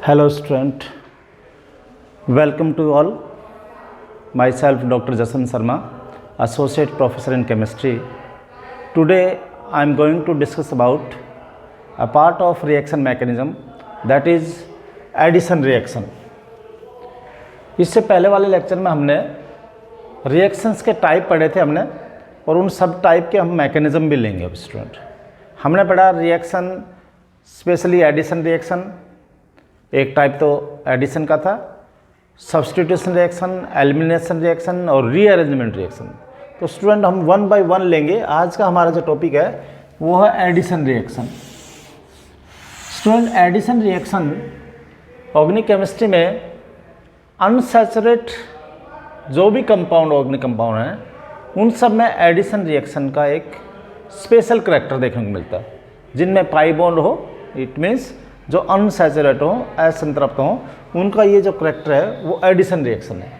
Hello student, welcome to all. Myself Dr. Jason Sharma, Associate Professor in Chemistry. Today I am going to discuss about a part of reaction mechanism, that is addition reaction. इससे पहले वाले lecture में हमने reactions के type पढ़े थे हमने, और उन सब टाइप के हम मैकेनिज्म भी लेंगे अब स्टूडेंट. हमने पढ़ा रिएक्शन, स्पेशली एडिशन रिएक्शन, एक टाइप तो एडिशन का था, सब्स्टिट्यूशन रिएक्शन, एलिमिनेशन रिएक्शन और रीअरेंजमेंट रिएक्शन. तो स्टूडेंट हम वन बाय वन लेंगे. आज का हमारा जो टॉपिक है वो है addition reaction. Student addition reaction organic chemistry में अनसैचुरेट जो भी कंपाउंड ऑर्गेनिक कंपाउंड हैं उन सब में एडिशन रिएक्शन का एक स्पेशल करैक्टर देखने को मिलता है. जिनमें पाई बॉन्ड हो, इट मीन्स जो अनसैचुरेट हो, असंतृप्त हो, उनका ये जो करैक्टर है वो एडिशन रिएक्शन है.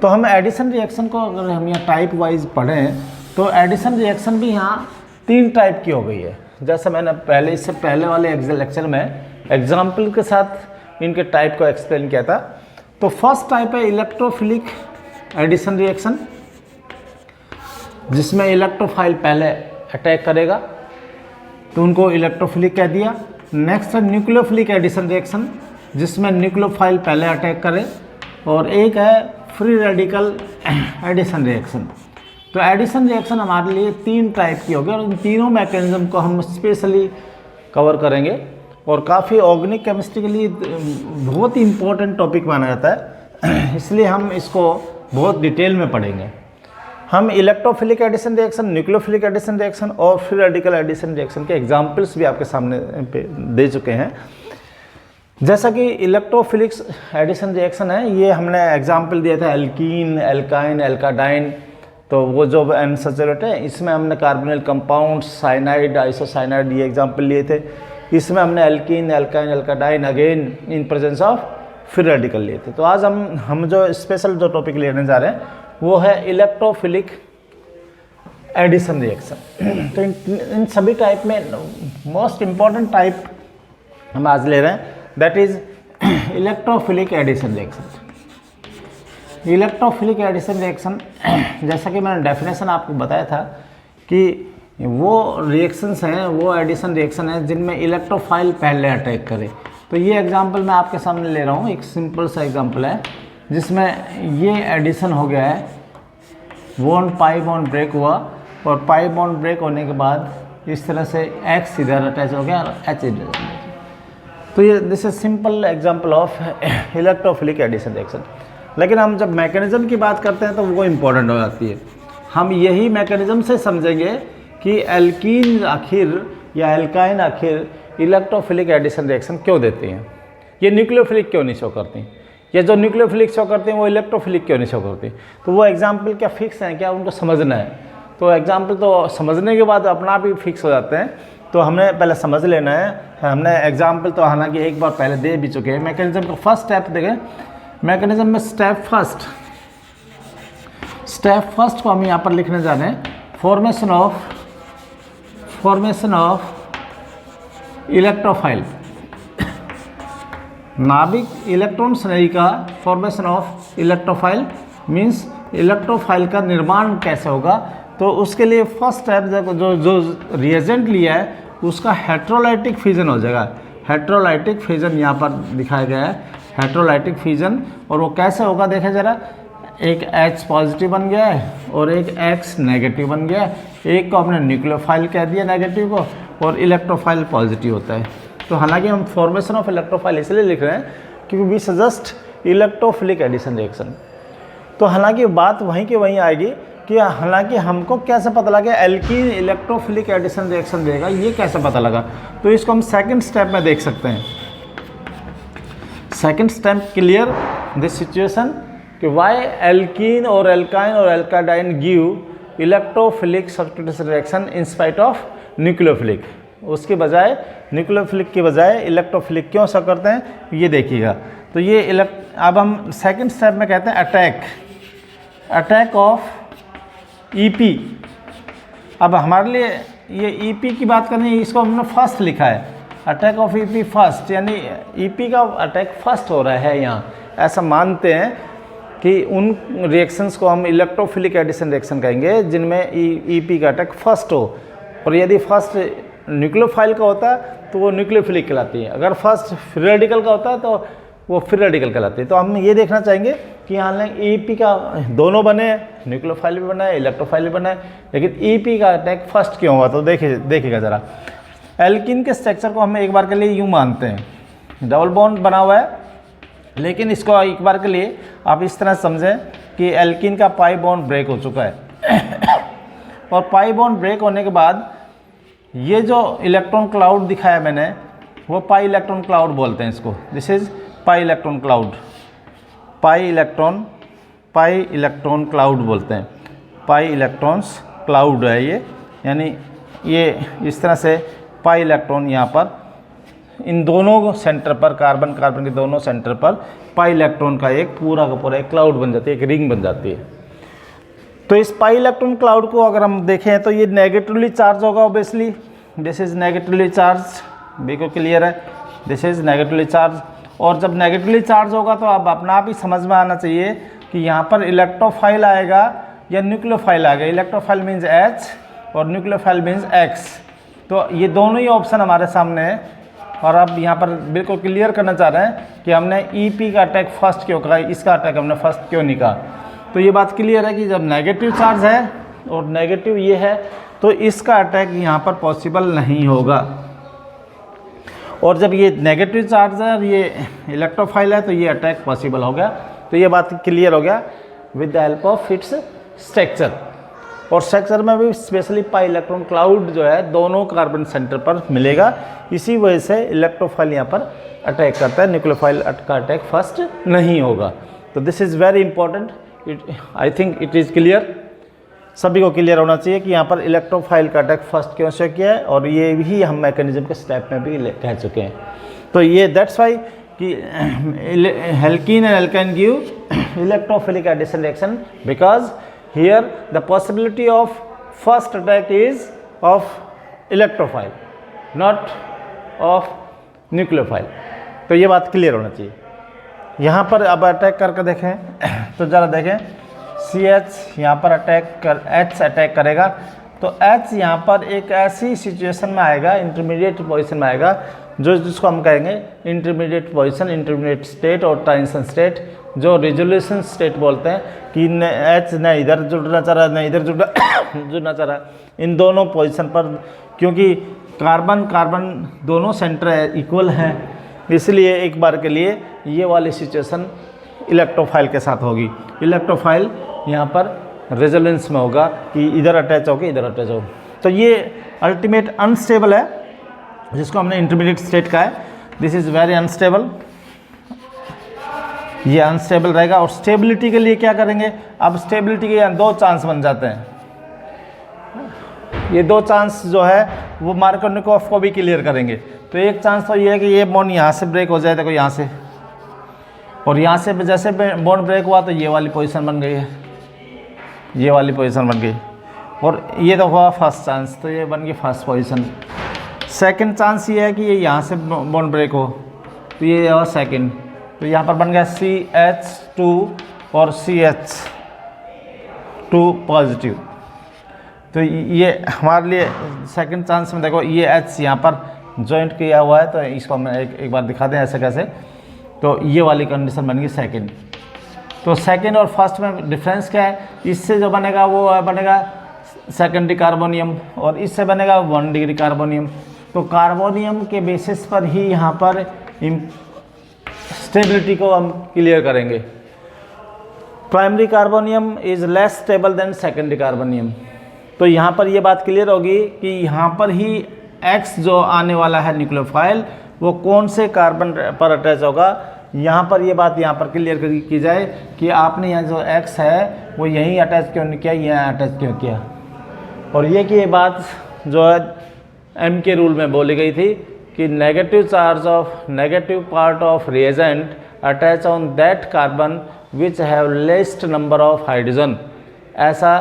तो हम एडिशन रिएक्शन को अगर हम यहाँ टाइप वाइज पढ़ें तो एडिशन रिएक्शन भी यहाँ तीन टाइप की हो गई है. जैसे मैंने पहले इससे पहले वाले लेक्चर में एग्जाम्पल के साथ इनके टाइप को एक्सप्लेन किया था. तो फर्स्ट टाइप है इलेक्ट्रोफिलिक एडिशन रिएक्शन, जिसमें इलेक्ट्रोफाइल पहले अटैक करेगा तो उनको इलेक्ट्रोफिलिक कह दिया. नेक्स्ट है न्यूक्लियोफिलिक एडिशन रिएक्शन, जिसमें न्यूक्लियोफाइल पहले अटैक करे. और एक है फ्री रेडिकल एडिशन रिएक्शन. तो एडिशन रिएक्शन हमारे लिए तीन टाइप की होगी और इन तीनों मैकेनिज्म को हम स्पेशली कवर करेंगे और काफ़ी ऑर्गेनिक केमिस्ट्री के लिए बहुत ही इम्पोर्टेंट टॉपिक माना जाता है, इसलिए हम इसको बहुत डिटेल में पढ़ेंगे. हम electrophilic addition reaction, nucleophilic addition reaction और फ्री रेडिकल एडिशन रिएक्शन के एग्जाम्पल्स भी आपके सामने पे दे चुके हैं. जैसा कि इलेक्ट्रोफिलिक एडिशन रिएक्शन है, ये हमने एग्जाम्पल दिया था एल्कीन, एल्काइन, एल्काडाइन. तो वो जो अनसैचुरेट है इसमें हमने कार्बोनिल कंपाउंड, साइनाइड, आइसोसाइनाइड, ये एग्जाम्पल लिए थे. इसमें हमने alkene, alkyne, alkadiene again in presence of free radical लिए थे. तो आज हम जो स्पेशल जो टॉपिक लेने जा रहे हैं वो है इलेक्ट्रोफिलिक एडिशन रिएक्शन. तो इन सभी टाइप में मोस्ट इम्पॉर्टेंट टाइप हम आज ले रहे हैं, that is electrophilic addition reaction. Electrophilic addition reaction, जैसा कि मैंने डेफिनेशन आपको बताया था कि वो रिएक्शंस हैं, वो एडिशन रिएक्शन है जिनमें इलेक्ट्रोफाइल पहले अटैक करे. तो ये एग्जांपल मैं आपके सामने ले रहा हूँ, एक सिंपल सा एग्जांपल है जिसमें ये एडिशन हो गया है. बॉन्ड पाई बॉन्ड ब्रेक हुआ और पाई बॉन्ड ब्रेक होने के बाद इस तरह से X इधर अटैच हो गया और H इधर. तो ये this is simple example of electrophilic addition reaction. लेकिन हम जब मैकेनिज्म की बात करते हैं तो वो इम्पोर्टेंट हो जाती है. हम यही मैकेनिज्म से समझेंगे कि एल्कीन आखिर या एल्काइन आखिर इलेक्ट्रोफिलिक एडिशन रिएक्शन क्यों देती हैं, ये न्यूक्लियोफिलिक क्यों नहीं शो करती, ये जो न्यूक्लियोफिलिक शो करते हैं वो इलेक्ट्रोफिलिक क्यों नहीं शो करती. तो वो एग्जाम्पल क्या फिक्स हैं, क्या उनको समझना है. तो एग्जाम्पल तो समझने के बाद अपना आप ही फिक्स हो जाते हैं. तो हमने पहले समझ लेना है. हमने एग्जाम्पल तो हालांकि एक बार पहले दे भी चुके हैं. मैकेनिज्म का फर्स्ट स्टेप देखें. मैकेनिज्म में स्टेप फर्स्ट को हम यहाँ पर लिखने जा रहे हैं. फॉर्मेशन ऑफ इलेक्ट्रोफाइल, नाभिक इलेक्ट्रॉन श्रेणी का formation of electrophile means electrophile का निर्माण कैसे होगा. तो उसके लिए फर्स्ट स्टेप जो रिएजेंट लिया है उसका हेट्रोलाइटिक फ्यूजन हो जाएगा. हेट्रोलाइटिक फ्यूजन यहाँ पर दिखाया गया है, हेट्रोलाइटिक फ्यूजन. और वो कैसे होगा देखें ज़रा. एक H पॉजिटिव बन गया है और एक X नेगेटिव बन गया है. एक को हमने न्यूक्लियोफाइल कह दिया नेगेटिव को, और इलेक्ट्रोफाइल पॉजिटिव होता है. तो हालांकि हम फॉर्मेशन ऑफ इलेक्ट्रोफाइल इसलिए लिख रहे हैं क्योंकि we suggest electrophilic addition reaction. तो हालांकि बात वहीं की वहीं आएगी कि हालांकि हमको कैसे पता लगा एल्कीन इलेक्ट्रोफिलिक एडिशन रिएक्शन देगा, ये कैसे पता लगा. तो इसको हम सेकंड स्टेप में देख सकते हैं. Second step clear this situation कि वाई एल्कीन और एल्काइन और alkadiene give electrophilic substitution reaction in spite of nucleophilic. उसके बजाय न्यूक्लियोफिलिक के बजाय इलेक्ट्रोफिलिक क्यों ऐसा करते हैं ये देखिएगा. तो ये अब हम सेकंड स्टेप में कहते हैं अटैक ऑफ ईपी. अब हमारे लिए ये ईपी की बात करनी है, इसको हमने फर्स्ट लिखा है. अटैक ऑफ ईपी फर्स्ट, यानी ईपी का अटैक फर्स्ट हो रहा है यहाँ, ऐसा मानते हैं कि उन रिएक्शंस को हम इलेक्ट्रोफिलिक एडिशन रिएक्शन कहेंगे जिनमें ईपी का अटैक फर्स्ट हो। और यदि फर्स्ट न्यूक्लियोफाइल का होता है तो वो न्यूक्लियोफिलिक कहलाती है, अगर फर्स्ट फ्री रेडिकल का होता है तो वो फ्री रेडिकल कहलाती है। तो हम ये देखना चाहेंगे कि यहाँ ईपी का दोनों बने, न्यूक्लियोफाइल भी बना है, इलेक्ट्रोफाइल भी बना है, लेकिन ईपी का अटैक फर्स्ट क्यों हुआ? तो देखिएगा ज़रा, एल्कीन के स्ट्रक्चर को हम एक बार के लिए यूँ मानते हैं, डबल बॉन्ड बना हुआ है, लेकिन इसको एक बार के लिए आप इस तरह समझें कि एल्कीन का पाई बॉन्ड ब्रेक हो चुका है और पाई बॉन्ड ब्रेक होने के बाद ये जो इलेक्ट्रॉन क्लाउड दिखाया मैंने वो पाई इलेक्ट्रॉन क्लाउड बोलते हैं इसको। This is pi electron cloud, pi electron cloud बोलते हैं, पाई इलेक्ट्रॉन्स क्लाउड है ये, यानी ये इस तरह से पाई इलेक्ट्रॉन यहाँ पर इन दोनों सेंटर पर, कार्बन कार्बन के दोनों सेंटर पर पाई इलेक्ट्रॉन का एक पूरा का पूरा एक क्लाउड बन जाती है, एक रिंग बन जाती है। तो इस पाई इलेक्ट्रॉन क्लाउड को अगर हम देखें तो ये नेगेटिवली चार्ज होगा obviously, this is negatively charge, बी को क्लियर है, दिस इज़ नेगेटिवली चार्ज। और जब नेगेटिवली चार्ज होगा तो अब अपना आप ही समझ में आना चाहिए कि यहाँ पर इलेक्ट्रोफाइल आएगा या न्यूक्लियोफाइल आएगा। इलेक्ट्रोफाइल मीन्स H और न्यूक्लियोफाइल मीन्स X, तो ये दोनों ही ऑप्शन हमारे सामने है। और अब यहाँ पर बिल्कुल क्लियर करना चाह रहे हैं कि हमने ईपी का अटैक फर्स्ट क्यों कहा, इसका अटैक हमने फर्स्ट क्यों नहीं कहा। तो ये बात क्लियर है कि जब नेगेटिव चार्ज है और नेगेटिव ये है तो इसका अटैक यहाँ पर पॉसिबल नहीं होगा, और जब ये नेगेटिव चार्ज है और ये इलेक्ट्रोफाइल है तो ये अटैक पॉसिबल हो गया। तो ये बात क्लियर हो गया with the help of its structure. और स्ट्रक्चर में भी स्पेशली पाई इलेक्ट्रॉन क्लाउड जो है दोनों कार्बन सेंटर पर मिलेगा, इसी वजह से इलेक्ट्रोफाइल यहाँ पर अटैक करता है, न्यूक्लियोफाइल का अटैक फर्स्ट नहीं होगा। तो this is very important, I think it is clear, सभी को क्लियर होना चाहिए कि यहाँ पर इलेक्ट्रोफाइल का अटैक फर्स्ट क्यों से किया है, और ये भी हम मैकेनिज्म के स्टेप में भी कह चुके हैं। तो ये दैट्स वाई कि alkene and alkyne give electrophilic addition reaction because here the possibility of first attack is of electrophile not of nucleophile। तो ये बात क्लियर होना चाहिए। यहाँ पर अब अटैक करके देखें तो ज़रा देखें, CH यहाँ पर H अटैक करेगा तो H यहाँ पर एक ऐसी सिचुएशन में आएगा, इंटरमीडिएट पोजीशन में आएगा, जिसको हम कहेंगे इंटरमीडिएट पोजीशन, इंटरमीडिएट स्टेट और ट्रांजिशन स्टेट, जो रिजोल्यूशन स्टेट बोलते हैं कि H न इधर जुड़ना चाह रहा न इधर जुड़ना चाह रहा, इन दोनों पोजीशन पर, क्योंकि कार्बन कार्बन दोनों सेंटर इक्वल हैं, इसलिए एक बार के लिए ये वाली सिचुएशन इलेक्ट्रोफाइल के साथ होगी। इलेक्ट्रोफाइल यहाँ पर रेजोलेंस में होगा कि इधर अटैच होगी इधर अटैच हो। तो ये अल्टीमेट अनस्टेबल है, जिसको हमने इंटरमीडिएट स्टेट का है, दिस इज़ वेरी अनस्टेबल, ये अनस्टेबल रहेगा। और स्टेबिलिटी के लिए क्या करेंगे, अब स्टेबिलिटी के यहाँ दो चांस बन जाते हैं, ये दो चांस जो है वो मार्कोनिकोफ को भी क्लियर करेंगे। तो एक चांस तो ये है कि ये बॉन्ड यहाँ से ब्रेक हो जाए, देखो यहाँ से, और यहाँ से जैसे बॉन्ड ब्रेक हुआ तो ये वाली पोजीशन बन गई है, ये वाली पोजीशन बन गई, और ये तो हुआ फर्स्ट चांस, तो ये बन गई फर्स्ट पोजीशन। सेकंड चांस ये है कि ये यहाँ से बॉन्ड ब्रेक हो तो ये हुआ सेकंड, तो यहाँ पर बन गया CH2 और CH2 पॉजिटिव। तो ये हमारे लिए सेकंड चांस में देखो ये H यहाँ पर जॉइंट किया हुआ है, तो इसको हम एक बार दिखा दें ऐसे कैसे। तो ये वाली कंडीशन बन गई सेकंड। तो सेकंड और फर्स्ट में डिफरेंस क्या है, इससे जो बनेगा वो बनेगा सेकेंडरी कार्बोनियम और इससे बनेगा 1 डिग्री कार्बोनियम। तो कार्बोनियम के बेसिस पर ही यहाँ पर स्टेबिलिटी को हम क्लियर करेंगे। Primary carbonium is less stable then secondary carbonium. तो यहाँ पर ये बात क्लियर होगी कि यहाँ पर ही X जो आने वाला है न्यूक्लियोफाइल वो कौन से कार्बन पर अटैच होगा। यहाँ पर ये बात यहाँ पर क्लियर की जाए कि आपने यहाँ जो X है वो यहीं अटैच क्यों नहीं किया, यहाँ अटैच क्यों किया। और ये कि ये बात जो है M के रूल में बोली गई थी कि negative charge of negative part of reagent attach on that carbon which have least number of hydrogen. ऐसा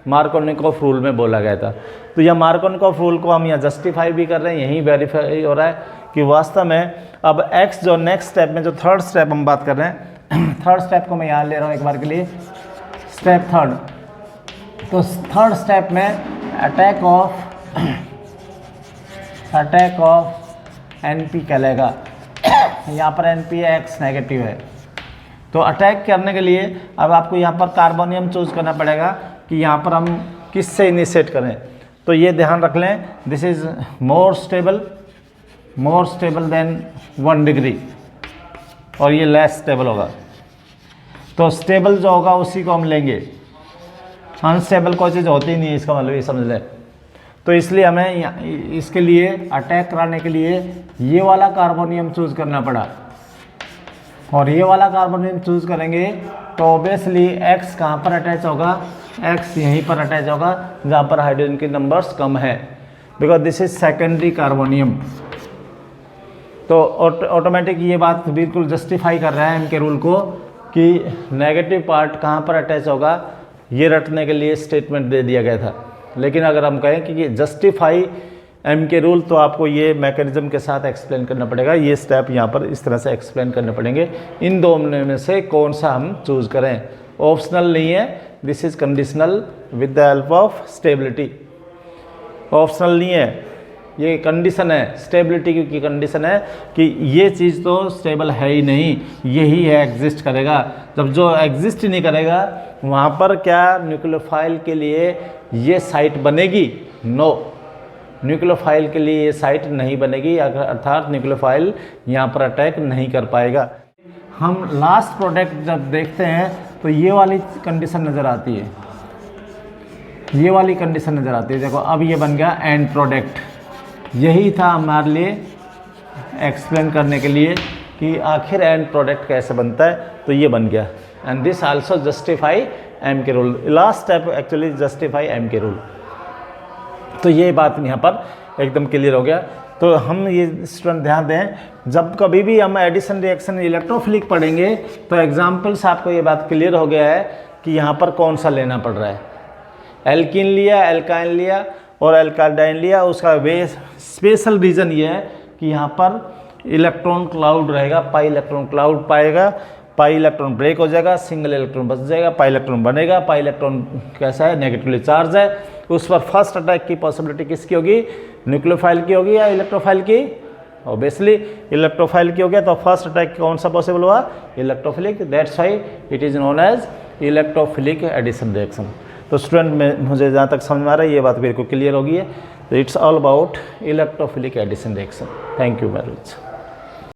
मार्कोनिकॉफ रूल में बोला गया था। तो यह मार्कोनिकॉफ रूल को हम यहाँ जस्टिफाई भी कर रहे हैं, यही वेरीफाई हो रहा है कि वास्तव में अब x जो नेक्स्ट स्टेप में जो थर्ड स्टेप हम बात कर रहे हैं, थर्ड स्टेप को मैं यहाँ ले रहा हूँ एक बार के लिए, स्टेप थर्ड। तो थर्ड स्टेप में अटैक ऑफ एनपी कहलाएगा। यहाँ पर एनपी है, एक्स नेगेटिव है। तो अटैक करने के लिए अब आपको यहाँ पर कार्बोनियम चूज करना पड़ेगा कि यहाँ पर हम किससे इनिशिएट करें। तो ये ध्यान रख लें, this is more stable then 1 degree, और ये लेस स्टेबल होगा। तो स्टेबल जो होगा उसी को हम लेंगे, अनस्टेबल कोई चीज़ होती ही नहीं है, इसका मतलब ये समझ लें। तो इसलिए हमें इसके लिए अटैक कराने के लिए ये वाला कार्बोनियम चूज करना पड़ा, और ये वाला कार्बोनियम चूज करेंगे तो ऑब्वियसली x कहाँ पर अटैच होगा, x यहीं पर अटैच होगा जहाँ पर हाइड्रोजन के नंबर्स कम है, because this is secondary carbonium. तो ऑटोमेटिक ये बात बिल्कुल जस्टिफाई कर रहा है एम के रूल को कि नेगेटिव पार्ट कहाँ पर अटैच होगा, ये रटने के लिए स्टेटमेंट दे दिया गया था। लेकिन अगर हम कहें कि जस्टिफाई एम के रूल, तो आपको ये मैकेनिज्म के साथ एक्सप्लेन करना पड़ेगा, ये स्टेप यहाँ पर इस तरह से एक्सप्लेन करने पड़ेंगे। इन दो में से कौन सा हम चूज़ करें, ऑप्शनल नहीं है, this is conditional with the help of stability. Optional नहीं है, ये कंडीशन है, स्टेबिलिटी की कंडीशन है कि ये चीज़ तो स्टेबल है ही नहीं, यही है एग्जिस्ट करेगा। जब जो एग्जिस्ट ही नहीं करेगा वहाँ पर क्या न्यूक्लियोफाइल के लिए ये साइट बनेगी? नो, न्यूक्लियोफाइल के लिए ये साइट नहीं बनेगी, अर्थात न्यूक्लियोफाइल यहाँ पर अटैक नहीं कर पाएगा। हम लास्ट प्रोडक्ट जब देखते हैं तो ये वाली कंडीशन नज़र आती है, ये वाली कंडीशन नज़र आती है। देखो अब ये बन गया एंड प्रोडक्ट, यही था हमारे लिए एक्सप्लेन करने के लिए कि आखिर एंड प्रोडक्ट कैसे बनता है। तो ये बन गया, and this also justify M K rule. Last step actually justify M K rule. तो ये बात यहाँ पर एकदम क्लियर हो गया। तो हम ये स्टूडेंट ध्यान दें, जब कभी भी हम एडिशन रिएक्शन इलेक्ट्रोफिलिक पढ़ेंगे तो एग्जाम्पल्स आपको ये बात क्लियर हो गया है कि यहाँ पर कौन सा लेना पड़ रहा है। एल्कीन लिया, एल्काइन लिया और एल्काडाइन लिया, उसका वे स्पेशल रीज़न ये है कि यहाँ पर इलेक्ट्रॉन क्लाउड रहेगा, पाई इलेक्ट्रॉन क्लाउड पाएगा, पाई इलेक्ट्रॉन ब्रेक हो जाएगा, सिंगल इलेक्ट्रॉन बच जाएगा, पाई इलेक्ट्रॉन बनेगा। पाई इलेक्ट्रॉन कैसा है? नेगेटिवली चार्ज है। उस पर फर्स्ट अटैक की पॉसिबिलिटी किसकी होगी? न्यूक्लियोफाइल की होगी या इलेक्ट्रोफाइल की? ऑब्वियसली इलेक्ट्रोफाइल की हो गया, तो फर्स्ट अटैक कौन सा पॉसिबल हुआ? Electrophilic. That's why it is known as electrophilic addition reaction. तो स्टूडेंट में मुझे जहाँ तक समझ में आ रहा है ये बात बिल्कुल क्लियर हो गई है। तो it's all about electrophilic addition reaction. Thank you very much.